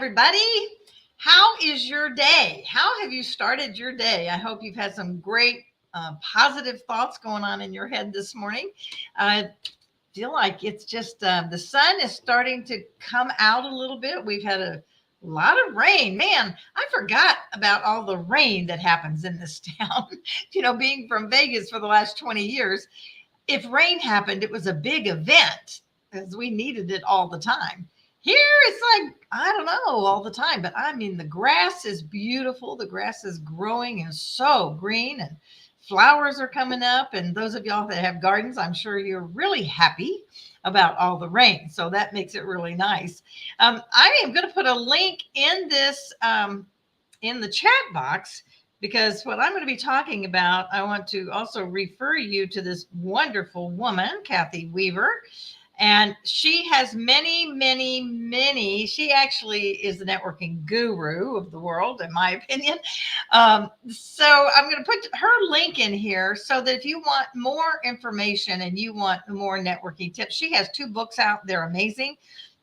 everybody. How is your day? How have you started your day? I hope you've had some great positive thoughts going on in your head this morning. I feel like it's just the sun is starting to come out a little bit. We've had a lot of rain. Man, I forgot about all the rain that happens in this town. Being from Vegas for the last 20 years, if rain happened, it was a big event because we needed it all the time. Here it's like, I don't know, all the time. But I mean, the grass is beautiful. The grass is growing and so green, and flowers are coming up. And those of y'all that have gardens, I'm sure you're really happy about all the rain. So that makes it really nice. I am going to put a link in this in the chat box, because what I'm going to be talking about, I want to also refer you to this wonderful woman, Kathy Weaver. And she has many. She actually is the networking guru of the world, in my opinion. So I'm going to put her link in here so that if you want more information and you want more networking tips, she has 2 books out. They're amazing.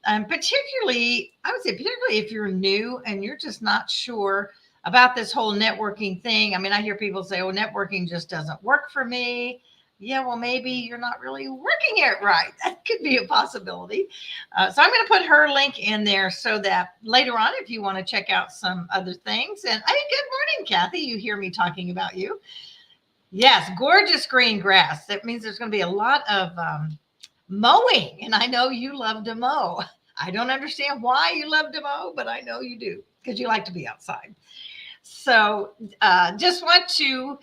Particularly, I would say, particularly if you're new and you're just not sure about this whole networking thing. I mean, I hear people say, oh, networking just doesn't work for me. Yeah, well, maybe you're not really working it right. That could be a possibility. So I'm going to put her link in there so that later on, if you want to check out some other things. And hey, good morning, Kathy. You hear me talking about you. Yes, gorgeous green grass. That means there's going to be a lot of mowing. And I know you love to mow. I don't understand why you love to mow, but I know you do because you like to be outside. So just want to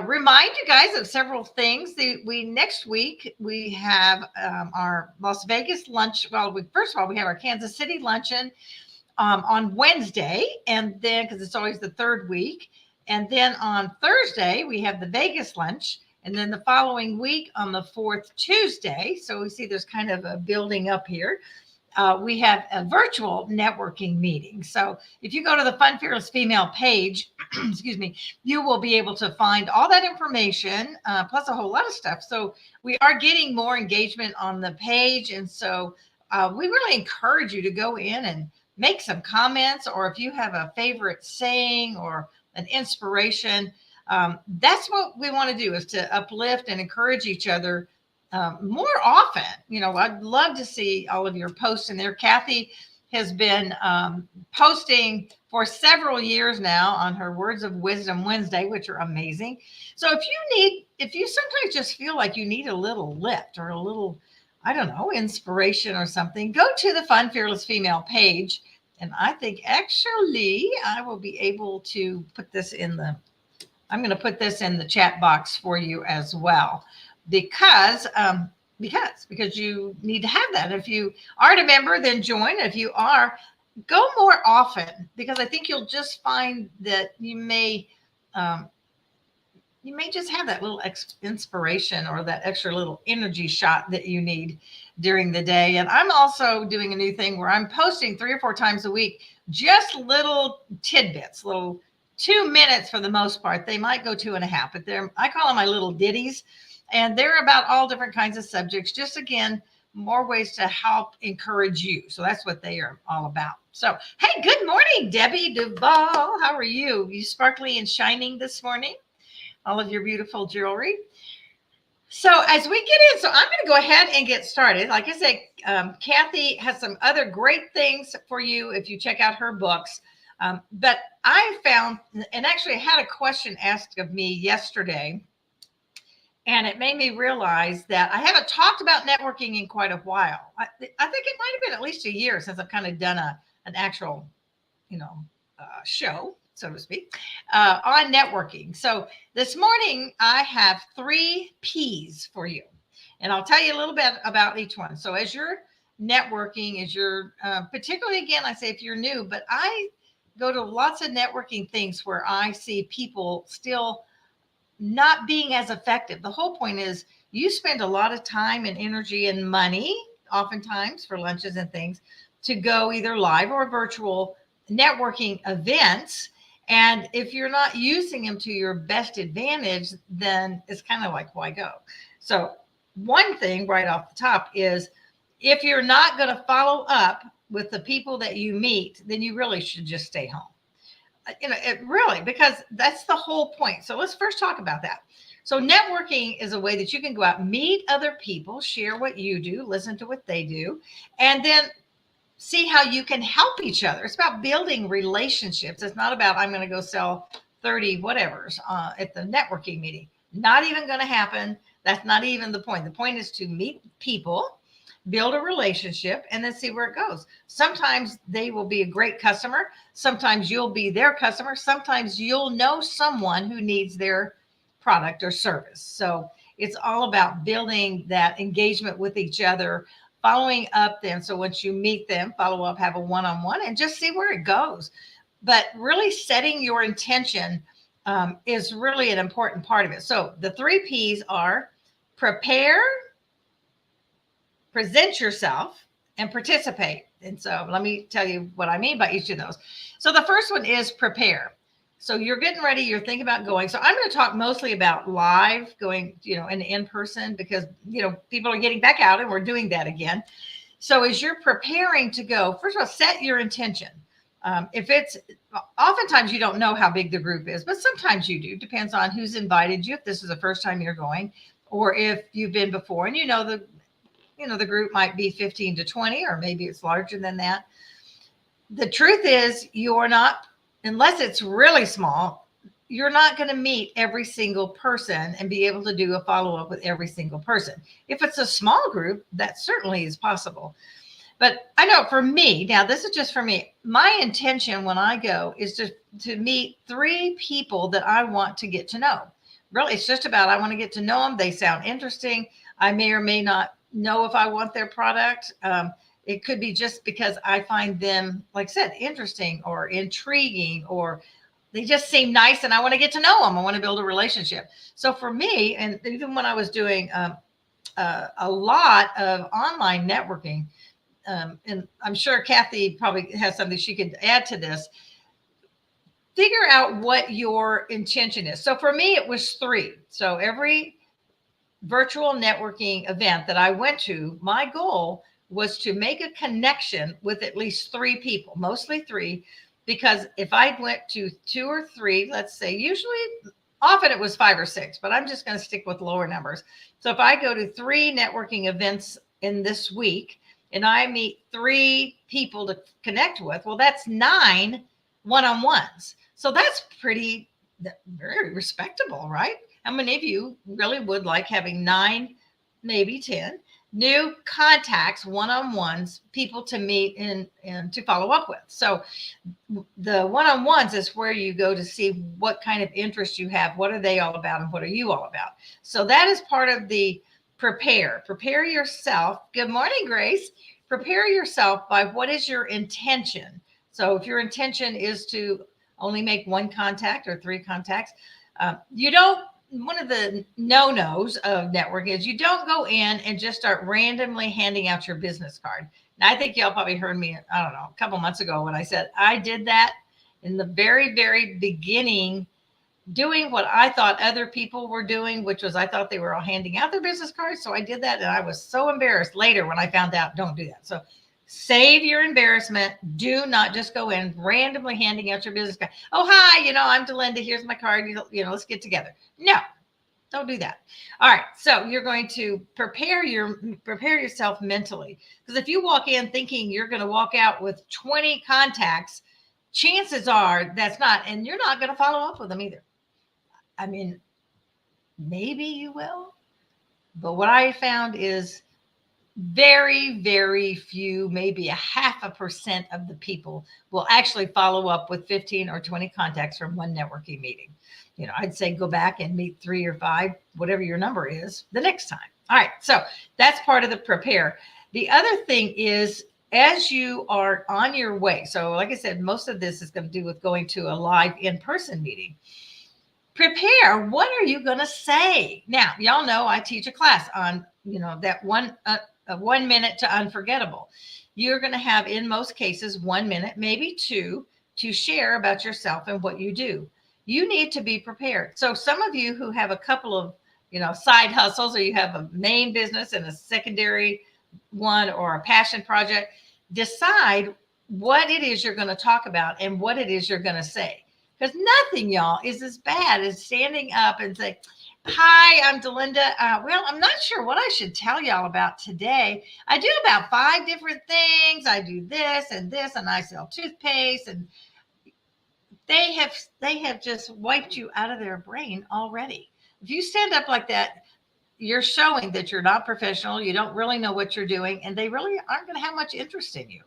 remind you guys of several things. Next week we have our Las Vegas lunch. Well, first of all, we have our Kansas City luncheon on Wednesday, and then because it's always the third week, and then on Thursday we have the Vegas lunch, and then the following week on the 4th Tuesday. So we see there's kind of a building up here. We have a virtual networking meeting. So if you go to the Fun Fearless Female page, excuse me, you will be able to find all that information, plus a whole lot of stuff. So we are getting more engagement on the page. And so we really encourage you to go in and make some comments, or if you have a favorite saying or an inspiration, that's what we want to do, is to uplift and encourage each other more often. I'd love to see all of your posts in there. Kathy has been posting for several years now on her Words of Wisdom Wednesday, which are amazing. So if you sometimes just feel like you need a little lift or a little, I don't know, inspiration or something, go to the Fun Fearless Female page. And I think actually I will be able to put this I'm going to put this in the chat box for you as well. Because you need to have that. If you aren't a member, then join. If you are, go more often, because I think you'll just find that you may just have that little inspiration or that extra little energy shot that you need during the day. And I'm also doing a new thing where I'm posting 3 or 4 times a week, just little tidbits, little 2 minutes for the most part. They might go 2.5, but I call them my little ditties. And they're about all different kinds of subjects. Just, again, more ways to help encourage you. So that's what they are all about. So, hey, good morning, Debbie Duvall. How are you? You sparkly and shining this morning? All of your beautiful jewelry. So as we get in, so I'm going to go ahead and get started. Like I said, Kathy has some other great things for you if you check out her books. But I found, and actually had a question asked of me yesterday, and it made me realize that I haven't talked about networking in quite a while. I think it might have been at least a year since I've kind of done an actual, show, so to speak, on networking. So this morning I have 3 P's for you, and I'll tell you a little bit about each one. So as you're networking, particularly, again, I say if you're new, but I go to lots of networking things where I see people still not being as effective. The whole point is you spend a lot of time and energy and money, oftentimes for lunches and things, to go either live or virtual networking events. And if you're not using them to your best advantage, then it's kind of like, why go? So one thing right off the top is, if you're not going to follow up with the people that you meet, then you really should just stay home. It really, because that's the whole point. So let's first talk about that. So networking is a way that you can go out, meet other people, share what you do, listen to what they do, and then see how you can help each other. It's about building relationships. It's not about I'm going to go sell 30 whatevers at the networking meeting. Not even going to happen. That's not even the point. The point is to meet people, build a relationship, and then see where it goes. Sometimes they will be a great customer. Sometimes you'll be their customer. Sometimes you'll know someone who needs their product or service. So it's all about building that engagement with each other, following up then. So once you meet them, follow up, have a one-on-one, and just see where it goes. But really setting your intention is really an important part of it. So the 3 P's are prepare, present yourself, and participate. And so let me tell you what I mean by each of those. So the first one is prepare. So you're getting ready, you're thinking about going. So I'm going to talk mostly about live going, and in person, because, people are getting back out and we're doing that again. So as you're preparing to go, first of all, set your intention. If it's oftentimes you don't know how big the group is, but sometimes you do. Depends on who's invited you. If this is the first time you're going, or if you've been before and the group might be 15 to 20, or maybe it's larger than that. The truth is you're not, unless it's really small, you're not going to meet every single person and be able to do a follow-up with every single person. If it's a small group, that certainly is possible. But I know for me, now this is just for me, my intention when I go is to meet 3 people that I want to get to know. Really, it's just about, I want to get to know them. They sound interesting. I may or may not know if I want their product. It could be just because I find them, like I said, interesting or intriguing, or they just seem nice and I want to get to know them. I want to build a relationship. So for me, and even when I was doing a lot of online networking, and I'm sure Kathy probably has something she could add to this, figure out what your intention is. So for me, it was 3. So every virtual networking event that I went to, my goal was to make a connection with at least 3 people, mostly 3, because if I went to 2 or 3, let's say, usually, often it was 5 or 6, but I'm just going to stick with lower numbers. So if I go to 3 networking events in this week and I meet 3 people to connect with, well, that's 9 one-on-ones. So that's very respectable, right? How many of you really would like having 9, maybe 10 new contacts, one-on-ones, people to meet and to follow up with? So the one-on-ones is where you go to see what kind of interest you have. What are they all about? And what are you all about? So that is part of the prepare yourself. Good morning, Grace. Prepare yourself by what is your intention. So if your intention is to only make 1 contact or 3 contacts, one of the no-nos of networking is you don't go in and just start randomly handing out your business card. Now, I think y'all probably heard me, I don't know, a couple months ago when I said I did that in the very, very beginning, doing what I thought other people were doing, which was I thought they were all handing out their business cards. So I did that, and I was so embarrassed later when I found out, don't do that. So save your embarrassment. Do not just go in randomly handing out your business card. Oh, hi, I'm Delinda. Here's my card. Let's get together. No, don't do that. All right. So you're going to prepare yourself mentally, because if you walk in thinking you're going to walk out with 20 contacts, chances are that's not, and you're not going to follow up with them either. I mean, maybe you will, but what I found is very, very few, maybe 0.5% of the people will actually follow up with 15 or 20 contacts from one networking meeting. I'd say go back and meet 3 or 5, whatever your number is, the next time. All right. So that's part of the prepare. The other thing is, as you are on your way, so like I said, most of this is going to do with going to a live in-person meeting. Prepare. What are you going to say? Now, y'all know I teach a class on, that 1 minute to unforgettable. You're going to have, in most cases, 1 minute, maybe 2, to share about yourself and what you do. You need to be prepared. So some of you who have a couple of, side hustles, or you have a main business and a secondary one or a passion project, decide what it is you're going to talk about and what it is you're going to say. Because nothing, y'all, is as bad as standing up and say, "Hi, I'm Delinda. Well, I'm not sure what I should tell y'all about today. I do about 5 different things. I do this, and I sell toothpaste." And they have just wiped you out of their brain already. If you stand up like that, you're showing that you're not professional. You don't really know what you're doing, and they really aren't going to have much interest in you.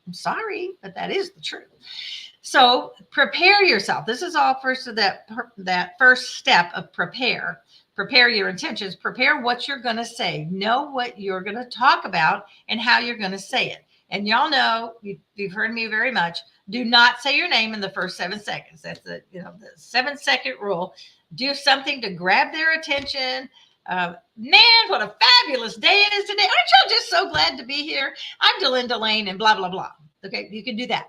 I'm sorry, but that is the truth. So prepare yourself. This is all first of that first step of prepare. Prepare your intentions. Prepare what you're going to say. Know what you're going to talk about and how you're going to say it. And y'all know, you've heard me very much. Do not say your name in the first 7 seconds. That's the 7-second rule. Do something to grab their attention. Man, what a fabulous day it is today. Aren't y'all just so glad to be here? I'm Delinda Lane and blah, blah, blah. Okay, you can do that.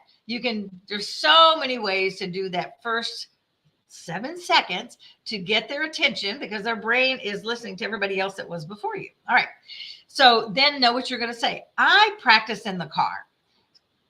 There's so many ways to do that first 7 seconds to get their attention because their brain is listening to everybody else that was before you. All right. So then know what you're going to say. I practice in the car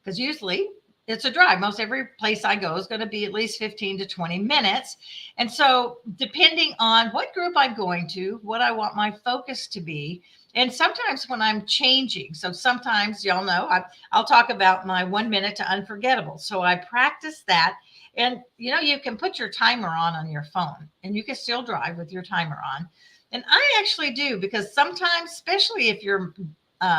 because usually it's a drive. Most every place I go is going to be at least 15 to 20 minutes. And so depending on what group I'm going to, what I want my focus to be, and sometimes when I'm changing, so sometimes y'all know I'll talk about my 1 minute to unforgettable. So I practice that. And you can put your timer on your phone and you can still drive with your timer on. And I actually do because sometimes, especially if you're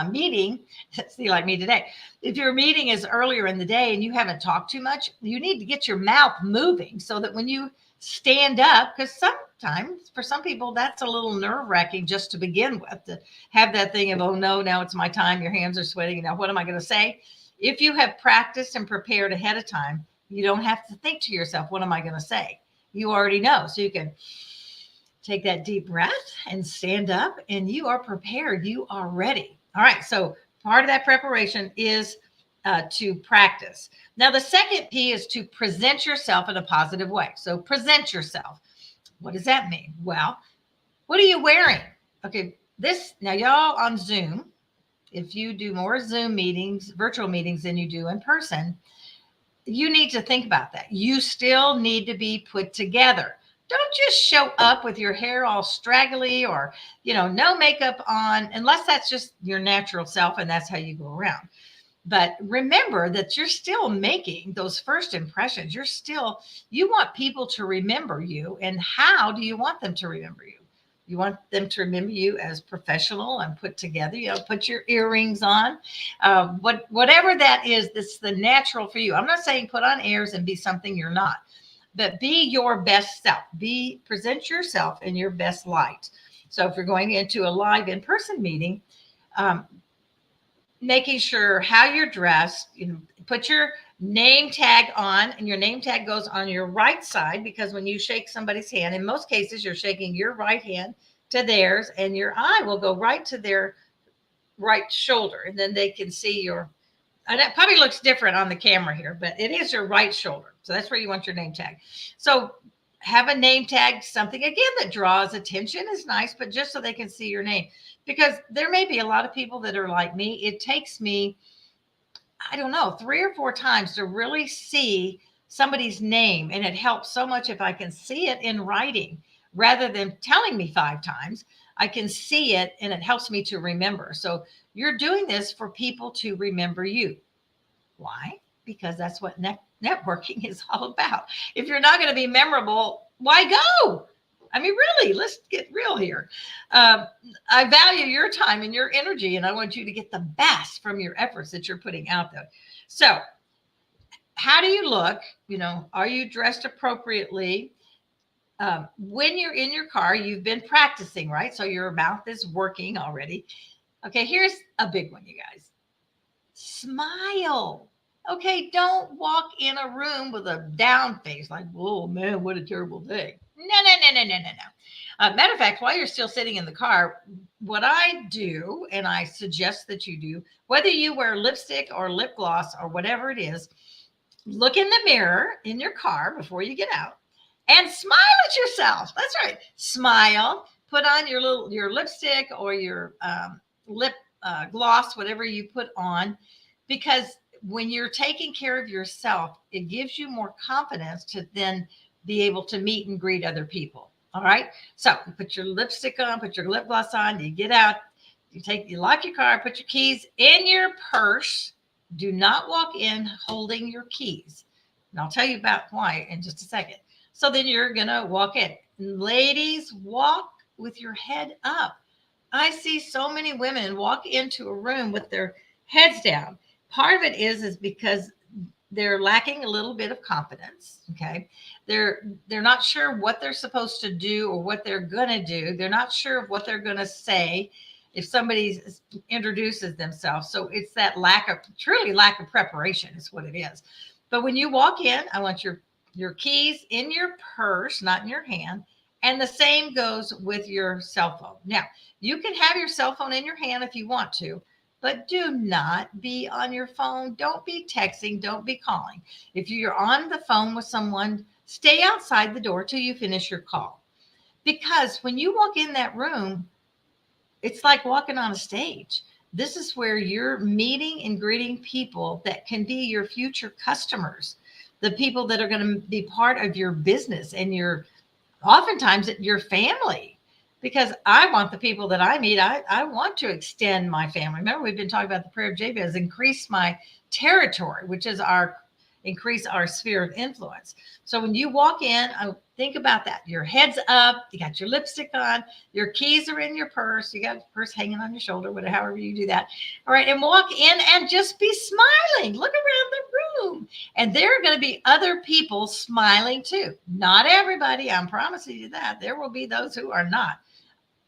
meeting, see, like me today, if your meeting is earlier in the day and you haven't talked too much, you need to get your mouth moving so that when you stand up, because sometimes for some people that's a little nerve-wracking just to begin with, to have that thing of, oh no, now it's my time, your hands are sweating, now what am I going to say? If you have practiced and prepared ahead of time, you don't have to think to yourself, what am I going to say? You already know. So you can take that deep breath and stand up and you are prepared. You are ready. All right. So part of that preparation is to practice. Now, the second P is to present yourself in a positive way. So present yourself. What does that mean? Well, what are you wearing? Okay. Now y'all on Zoom, if you do more Zoom meetings, virtual meetings than you do in person, you need to think about that. You still need to be put together. Don't just show up with your hair all straggly or, no makeup on, unless that's just your natural self and that's how you go around. But remember that you're still making those first impressions. You want people to remember you. And how do you want them to remember you? You want them to remember you as professional and put together, put your earrings on, whatever that is, that's the natural for you. I'm not saying put on airs and be something you're not, but be your best self. Present yourself in your best light. So if you're going into a live in-person meeting, making sure how you're dressed, put your name tag on, and your name tag goes on your right side, because when you shake somebody's hand, in most cases, you're shaking your right hand to theirs, and your eye will go right to their right shoulder, and then they can see and it probably looks different on the camera here, but it is your right shoulder. So that's where you want your name tag. So have a name tag, something again that draws attention is nice, but just so they can see your name. Because there may be a lot of people that are like me. It takes me, I don't know, 3 or 4 times to really see somebody's name. And it helps so much if I can see it in writing rather than telling me 5 times. I can see it and it helps me to remember. So you're doing this for people to remember you. Why? Because that's what networking is all about. If you're not going to be memorable, why go? I mean, really, let's get real here. I value your time and your energy, and I want you to get the best from your efforts that you're putting out there. So how do you look? Are you dressed appropriately? When you're in your car, you've been practicing, right? So your mouth is working already. Okay, here's a big one, you guys. Smile. Okay, don't walk in a room with a down face like, oh man, what a terrible day. No. Matter of fact, while you're still sitting in the car, what I do, and I suggest that you do, whether you wear lipstick or lip gloss or whatever it is, look in the mirror in your car before you get out and smile at yourself. That's right. Smile. Put on your lipstick or your lip gloss, whatever you put on. because when you're taking care of yourself, it gives you more confidence to then be able to meet and greet other people. All right. So you put your lipstick on, put your lip gloss on, you get out, you lock your car, put your keys in your purse. Do not walk in holding your keys. And I'll tell you about why in just a second. So then you're going to walk in. Ladies, walk with your head up. I see so many women walk into a room with their heads down. Part of it is because they're lacking a little bit of confidence. Okay. They're not sure what they're supposed to do or what they're going to do. They're not sure of what they're going to say if somebody introduces themselves. So it's that truly lack of preparation is what it is. But when you walk in, I want your keys in your purse, not in your hand. And the same goes with your cell phone. Now, you can have your cell phone in your hand if you want to, but do not be on your phone. Don't be texting. Don't be calling. If you're on the phone with someone, stay outside the door till you finish your call. Because when you walk in that room, it's like walking on a stage. This is where you're meeting and greeting people that can be your future customers, the people that are going to be part of your business and oftentimes your family. Because I want the people that I meet, I want to extend my family. Remember, we've been talking about the prayer of Jabez, increase my territory, which is increase our sphere of influence. So when you walk in, think about that. Your head's up, you got your lipstick on, your keys are in your purse, you got your purse hanging on your shoulder, whatever, however you do that. All right, and walk in and just be smiling. Look around the room. And there are going to be other people smiling too. Not everybody, I'm promising you that. There will be those who are not.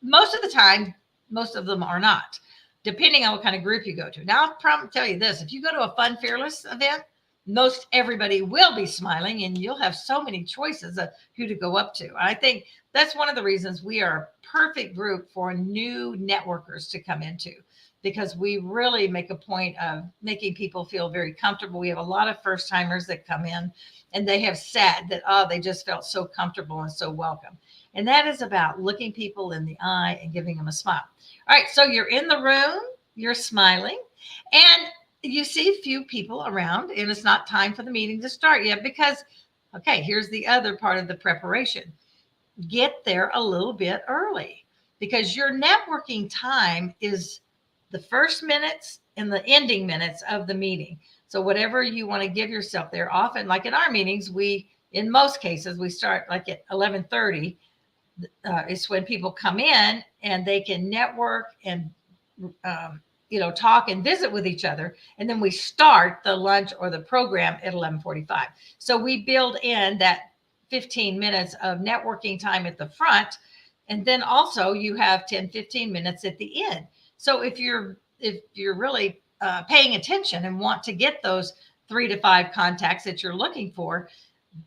Most of the time, most of them are not, depending on what kind of group you go to. Now, I'll tell you this. If you go to a Fun Fearless event, most everybody will be smiling, and you'll have so many choices of who to go up to. I think that's one of the reasons we are a perfect group for new networkers to come into, because we really make a point of making people feel very comfortable. We have a lot of first timers that come in, and they have said that, they just felt so comfortable and so welcome. And that is about looking people in the eye and giving them a smile. All right. So you're in the room, you're smiling, and you see a few people around, and it's not time for the meeting to start yet because, okay, here's the other part of the preparation. Get there a little bit early, because your networking time is the first minutes and the ending minutes of the meeting. So whatever you want to give yourself there, often like in our meetings, in most cases, we start like at 11:30. Is when people come in and they can network and talk and visit with each other, and then we start the lunch or the program at 11:45. So we build in that 15 minutes of networking time at the front, and then also you have 10-15 minutes at the end. So if you're really paying attention and want to get those 3 to 5 contacts that you're looking for,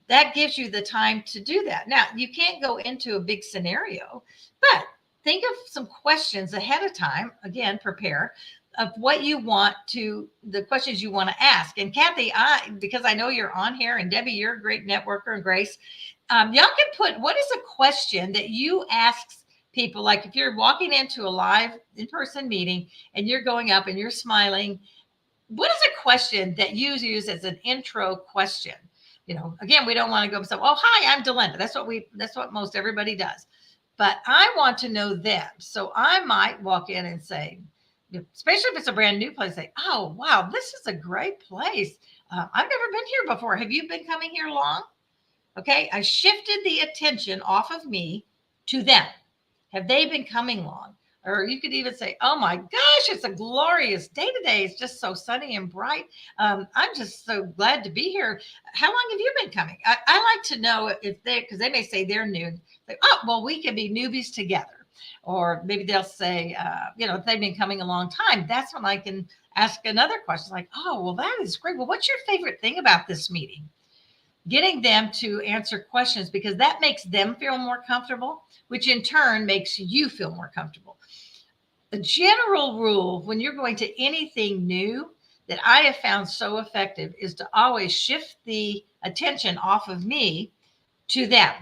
that gives you the time to do that. Now, you can't go into a big scenario, but think of some questions ahead of time. Again, prepare of what you want the questions you want to ask. And Kathy, because I know you're on here, and Debbie, you're a great networker, and Grace, y'all can put, what is a question that you ask people? Like if you're walking into a live in-person meeting and you're going up and you're smiling, what is a question that you use as an intro question? Again, we don't want to go and say, "Oh, hi, I'm Delinda." That's what most everybody does. But I want to know them. So I might walk in and say, especially if it's a brand new place, say, "Oh, wow, this is a great place. I've never been here before. Have you been coming here long?" Okay, I shifted the attention off of me to them. Have they been coming long? Or you could even say, "Oh my gosh, it's a glorious day today. It's just so sunny and bright. I'm just so glad to be here. How long have you been coming?" I like to know because they may say they're new. Like, "Oh, well, we can be newbies together." Or maybe they'll say, if they've been coming a long time, that's when I can ask another question like, "Oh, well, that is great. Well, what's your favorite thing about this meeting?" Getting them to answer questions, because that makes them feel more comfortable, which in turn makes you feel more comfortable. A general rule when you're going to anything new that I have found so effective is to always shift the attention off of me to them.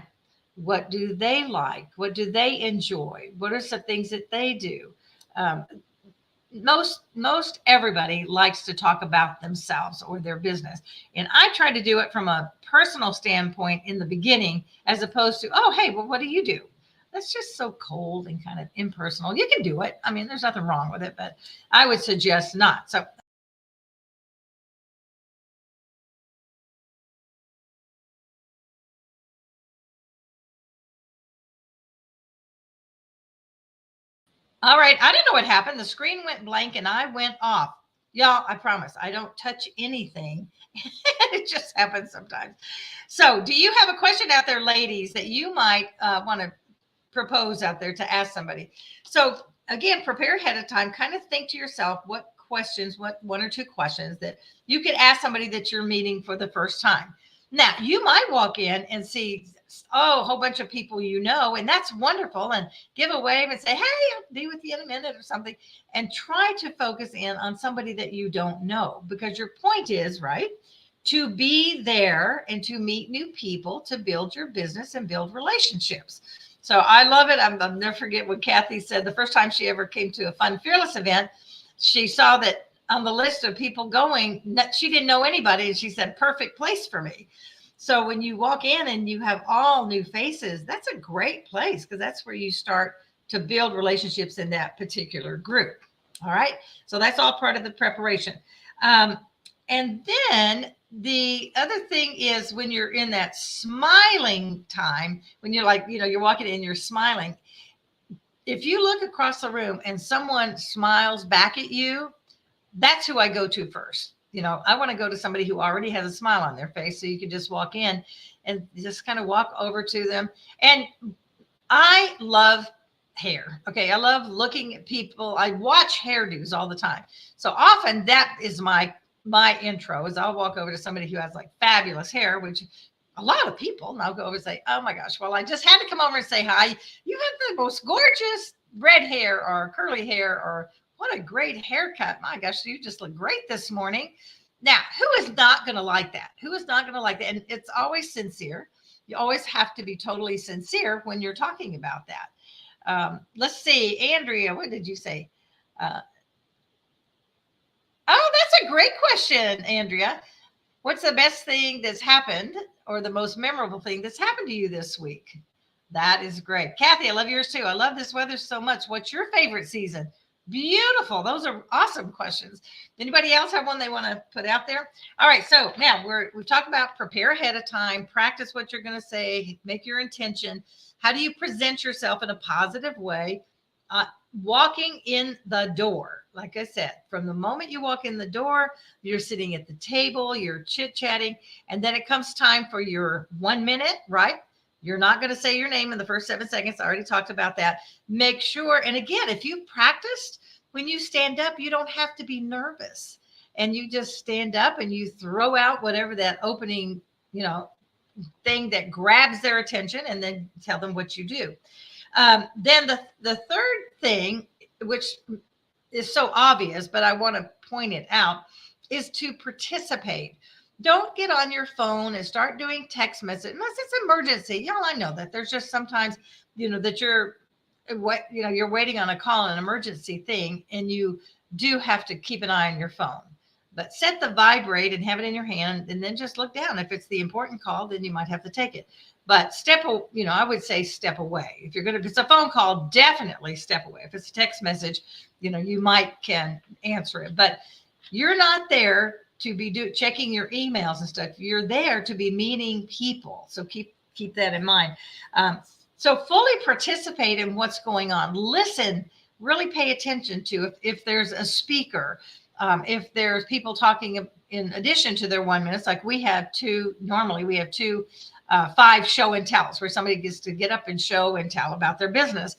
What do they like? What do they enjoy? What are some things that they do? Um, most everybody likes to talk about themselves or their business, and I try to do it from a personal standpoint in the beginning, as opposed to, oh hey, well, what do you do? That's just so cold and kind of impersonal. You can do it, I mean, there's nothing wrong with it, but I would suggest not. So all right, I don't know what happened. The screen went blank and I went off. Y'all, I promise I don't touch anything. It just happens sometimes. So, do you have a question out there, ladies, that you might want to propose out there to ask somebody? So, again, prepare ahead of time. Kind of think to yourself what questions, what one or two questions that you could ask somebody that you're meeting for the first time. Now, you might walk in and see, oh, a whole bunch of people you know, and that's wonderful. And give a wave and say, hey, I'll be with you in a minute or something. And try to focus in on somebody that you don't know, because your point is, right, to be there and to meet new people, to build your business and build relationships. So I love it. I'll never forget what Kathy said the first time she ever came to a Fun Fearless event. She saw that on the list of people going, she didn't know anybody. And she said, perfect place for me. So when you walk in and you have all new faces, that's a great place, because that's where you start to build relationships in that particular group. All right. So that's all part of the preparation. And then the other thing is, when you're in that smiling time, when you're like, you're walking in, you're smiling. If you look across the room and someone smiles back at you, that's who I go to first. I want to go to somebody who already has a smile on their face. So you can just walk in and just kind of walk over to them. And I love hair. Okay. I love looking at people. I watch hairdos all the time. So often that is my intro, is I'll walk over to somebody who has like fabulous hair, which a lot of people, and I'll go over and say, oh my gosh, well, I just had to come over and say hi. You have the most gorgeous red hair or curly hair, or what a great haircut. My gosh, you just look great this morning. Now, who is not going to like that? Who is not going to like that? And it's always sincere. You always have to be totally sincere when you're talking about that. Let's see, Andrea, what did you say? Oh, that's a great question, Andrea. What's the best thing that's happened, or the most memorable thing that's happened to you this week? That is great. Kathy, I love yours too. I love this weather so much. What's your favorite season? Beautiful. Those are awesome questions. Anybody else have one they want to put out there? All right. So now we've talked about prepare ahead of time, practice what you're going to say, make your intention. How do you present yourself in a positive way? Walking in the door, like I said, from the moment you walk in the door, you're sitting at the table, you're chit-chatting, and then it comes time for your 1 minute, right? You're not going to say your name in the first 7 seconds. I already talked about that. Make sure, and again, if you practiced, when you stand up, you don't have to be nervous. And you just stand up and you throw out whatever that opening, thing that grabs their attention, and then tell them what you do. Then the third thing, which is so obvious, but I want to point it out, is to participate. Don't get on your phone and start doing text message unless it's emergency. I know that there's just sometimes, that you're waiting on a call, an emergency thing, and you do have to keep an eye on your phone. But set the vibrate and have it in your hand, and then just look down. If it's the important call, then you might have to take it. But I would say step away. If it's a phone call, definitely step away. If it's a text message, you can answer it. But you're not there to be checking your emails and stuff. You're there to be meeting people. So keep that in mind. So fully participate in what's going on. Listen, really pay attention to if there's a speaker, if there's people talking in addition to their 1 minute, like we have two, normally we have 5 show and tells, where somebody gets to get up and show and tell about their business.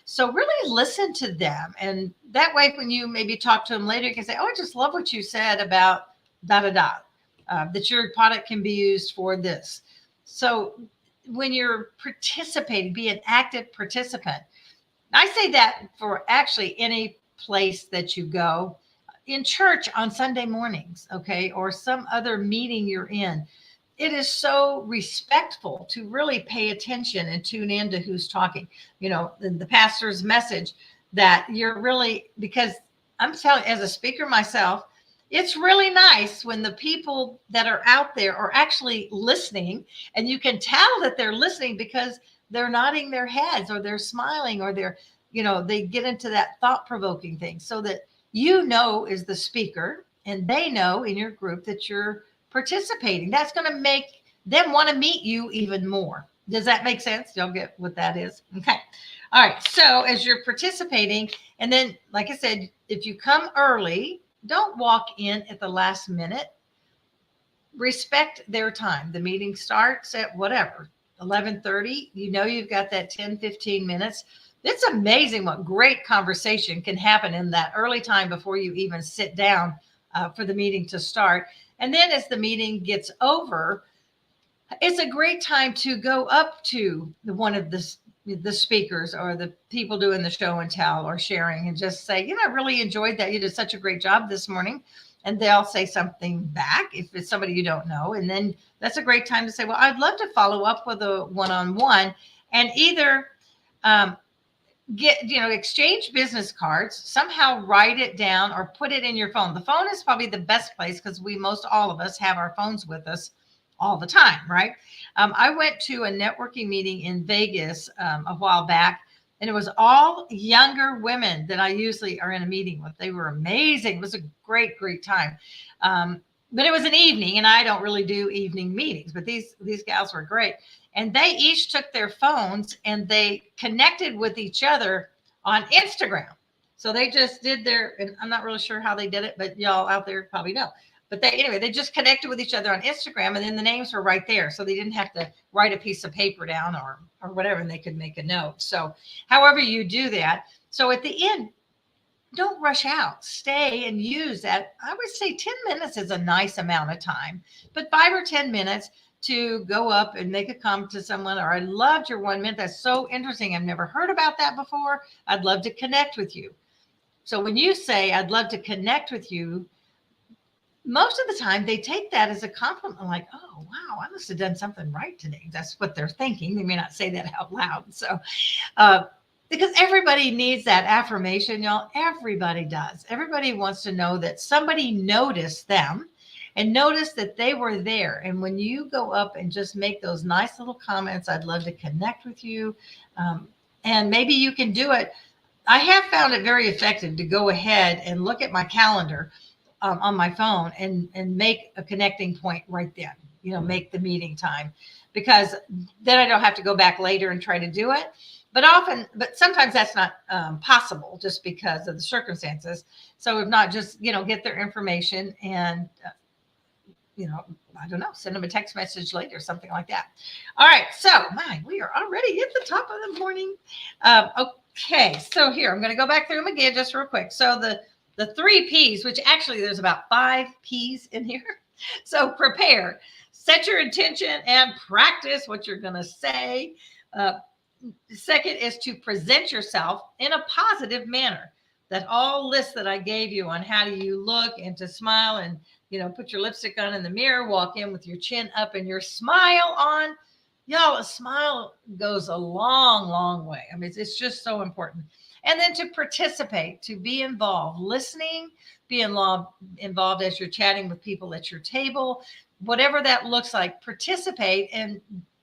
So really listen to them. And that way, when you maybe talk to them later, you can say, oh, I just love what you said about that your product can be used for this. So when you're participating, be an active participant. I say that for actually any place that you go, in church on Sunday mornings, okay, or some other meeting you're in. It is so respectful to really pay attention and tune in to who's talking. The pastor's message, that you're really, because I'm telling, as a speaker myself, it's really nice when the people that are out there are actually listening, and you can tell that they're listening because they're nodding their heads or they're smiling or they're, they get into that thought provoking thing so that is the speaker and they know in your group that you're participating. That's going to make them want to meet you even more. Does that make sense? Y'all get what that is? Okay. All right. So as you're participating, and then, like I said, if you come early, don't walk in at the last minute. Respect their time. The meeting starts at whatever, 11:30. You've got that 10, 15 minutes. It's amazing what great conversation can happen in that early time before you even sit down for the meeting to start. And then as the meeting gets over, it's a great time to go up to one of the speakers or the people doing the show and tell or sharing and just say, I really enjoyed that. You did such a great job this morning. And they'll say something back if it's somebody you don't know. And then that's a great time to say, well, I'd love to follow up with a one-on-one, and either exchange business cards, somehow write it down or put it in your phone. The phone is probably the best place because all of us have our phones with us all the time, right? I went to a networking meeting in Vegas a while back, and it was all younger women that I usually are in a meeting with. They were amazing. It was a great, great time. But it was an evening, and I don't really do evening meetings, but these gals were great. And they each took their phones and they connected with each other on Instagram. So they just did and I'm not really sure how they did it, but y'all out there probably know. But they just connected with each other on Instagram, and then the names were right there. So they didn't have to write a piece of paper down or whatever, and they could make a note. So however you do that. So at the end, don't rush out. Stay and use that. I would say 10 minutes is a nice amount of time, but 5 or 10 minutes to go up and make a comment to someone, or I loved your 1 minute. That's so interesting. I've never heard about that before. I'd love to connect with you. So when you say, I'd love to connect with you, most of the time they take that as a compliment, like, oh, wow, I must have done something right today. That's what they're thinking. They may not say that out loud. So, because everybody needs that affirmation, y'all. Everybody does. Everybody wants to know that somebody noticed them and noticed that they were there. And when you go up and just make those nice little comments, I'd love to connect with you. And maybe you can do it. I have found it very effective to go ahead and look at my calendar on my phone and make a connecting point right then, make the meeting time, because then I don't have to go back later and try to do it. But sometimes that's not possible just because of the circumstances. So if not, just, get their information and, I don't know, send them a text message later, something like that. All right. So we are already at the top of the morning. Okay. So here, I'm going to go back through them again just real quick. So the 3 P's, which actually there's about 5 P's in here. So prepare, set your intention, and practice what you're going to say. Second is to present yourself in a positive manner. That all list that I gave you on how do you look and to smile and, put your lipstick on in the mirror, walk in with your chin up and your smile on. Y'all, a smile goes a long, long way. I mean, it's just so important. And then to participate, to be involved, listening, be involved as you're chatting with people at your table, whatever that looks like, participate and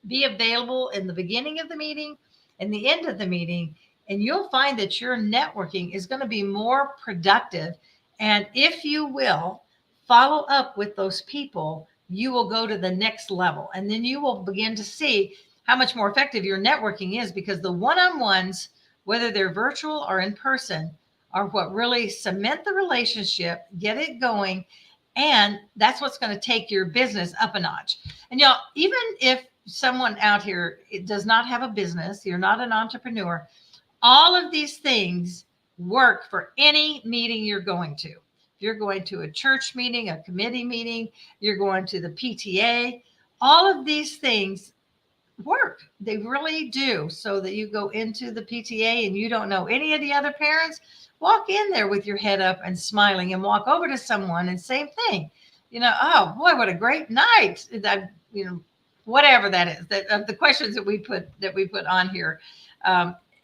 be available in the beginning of the meeting and the end of the meeting. And you'll find that your networking is going to be more productive. And if you will follow up with those people, you will go to the next level. And then you will begin to see how much more effective your networking is, because the one-on-ones, whether they're virtual or in person, are what really cement the relationship, get it going. And that's what's going to take your business up a notch. And y'all, even if someone out here does not have a business, you're not an entrepreneur, all of these things work for any meeting you're going to. If you're going to a church meeting, a committee meeting, you're going to the PTA, all of these things work. They really do. So that you go into the PTA and you don't know any of the other parents, walk in there with your head up and smiling and walk over to someone and same thing. Oh boy, what a great night. Whatever that is, the questions that we put on here.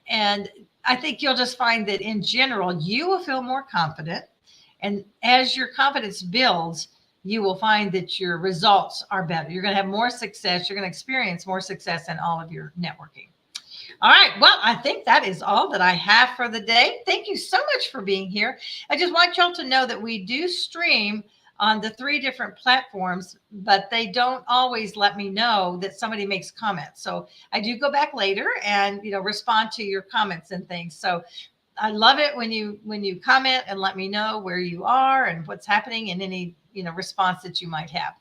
And I think you'll just find that in general, you will feel more confident. And as your confidence builds, you will find that your results are better. You're going to have more success. You're going to experience more success in all of your networking. All right. Well, I think that is all that I have for the day. Thank you so much for being here. I just want y'all to know that we do stream on the 3 different platforms, but they don't always let me know that somebody makes comments. So I do go back later and respond to your comments and things. So I love it when you comment and let me know where you are and what's happening and any response that you might have.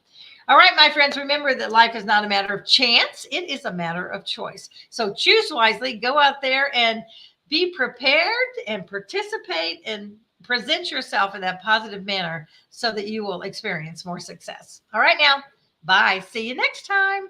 All right, my friends, remember that life is not a matter of chance. It is a matter of choice. So choose wisely, go out there and be prepared and participate and present yourself in that positive manner so that you will experience more success. All right, now, bye. See you next time.